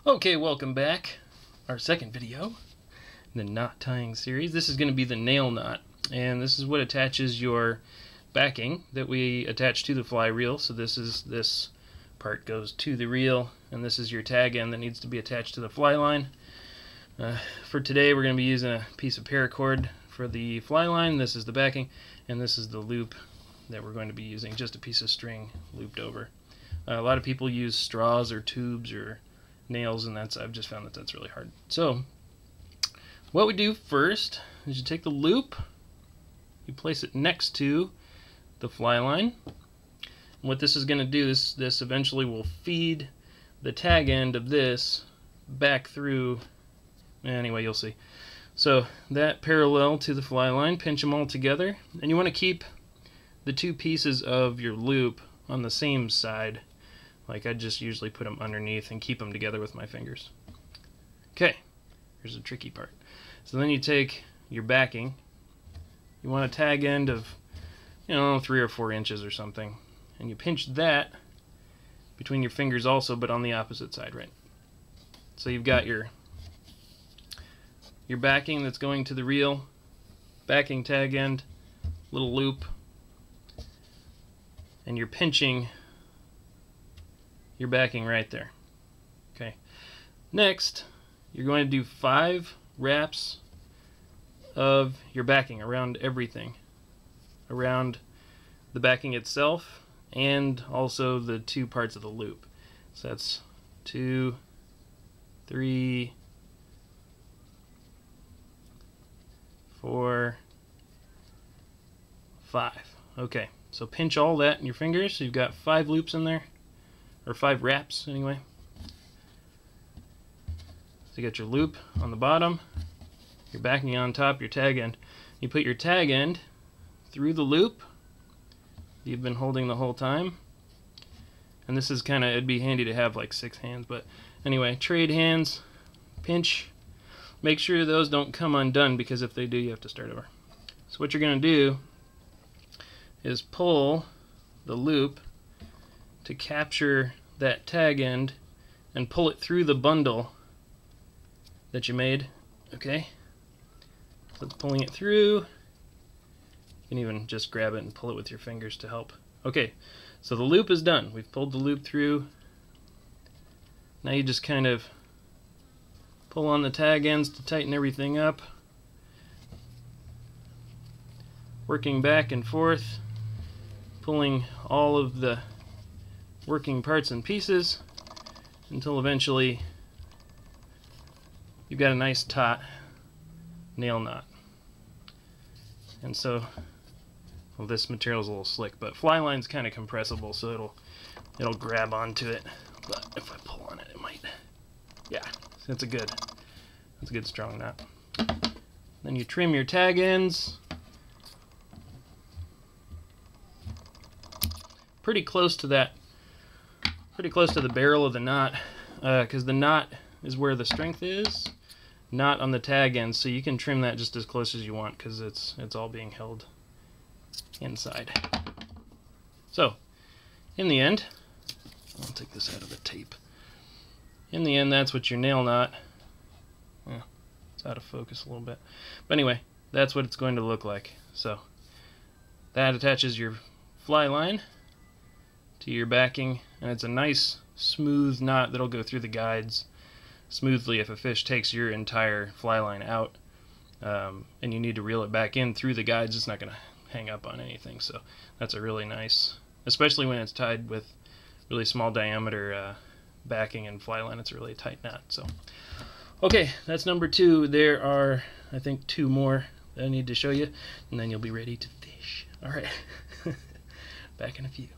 Okay, welcome back. Our second video in the knot tying series. This is going to be the nail knot, and this is what attaches your backing that we attach to the fly reel. So this part goes to the reel, and this is your tag end that needs to be attached to the fly line. For today, we're going to be using a piece of paracord for the fly line. This is the backing, and this is the loop that we're going to be using, just a piece of string looped over. A lot of people use straws or tubes or nails, and I've just found that that's really hard. So what we do first is you take the loop, you place it next to the fly line, and what this is going to do is this eventually will feed the tag end of this back through. Anyway, you'll see. So that parallel to the fly line, pinch them all together, and you want to keep the two pieces of your loop on the same side. Like, I just usually put them underneath and keep them together with my fingers. Okay, here's the tricky part. So then you take your backing. You want a tag end of, 3 or 4 inches or something. And you pinch that between your fingers also, but on the opposite side, right? So you've got your backing that's going to the reel, backing tag end, little loop, and you're pinching your backing right there. Okay. Next, you're going to do 5 wraps of your backing around everything, around the backing itself and also the 2 parts of the loop. So that's 2, 3, 4, 5. Okay, so pinch all that in your fingers. So you've got 5 loops in there, or 5 wraps anyway. So you got your loop on the bottom, your backing on top, your tag end. You put your tag end through the loop you've been holding the whole time. And this is it'd be handy to have like 6 hands, but anyway, trade hands, pinch. Make sure those don't come undone, because if they do, you have to start over. So what you're going to do is pull the loop to capture that tag end and pull it through the bundle that you made. Okay, so it's pulling it through. You can even just grab it and pull it with your fingers to help. Okay, so the loop is done. We've pulled the loop through. Now you just kind of pull on the tag ends to tighten everything up, working back and forth, pulling all of the working parts and pieces until eventually you've got a nice taut nail knot. And so, well, this material is a little slick, but fly line's kind of compressible, so it'll grab onto it. But if I pull on it, it might. Yeah, that's a good strong knot. Then you trim your tag ends pretty close to the barrel of the knot, because the knot is where the strength is, not on the tag end. So you can trim that just as close as you want, because it's all being held inside. So in the end, I'll take this out of the tape. In the end, that's what your nail knot. It's out of focus a little bit, but anyway, that's what it's going to look like. So that attaches your fly line to your backing, and it's a nice smooth knot that'll go through the guides smoothly. If a fish takes your entire fly line out and you need to reel it back in through the guides, it's not going to hang up on anything. So that's a really nice, especially when it's tied with really small diameter backing and fly line, it's a really tight knot. So okay, that's number 2. There are, I think, 2 more that I need to show you, and then you'll be ready to fish. Alright, back in a few.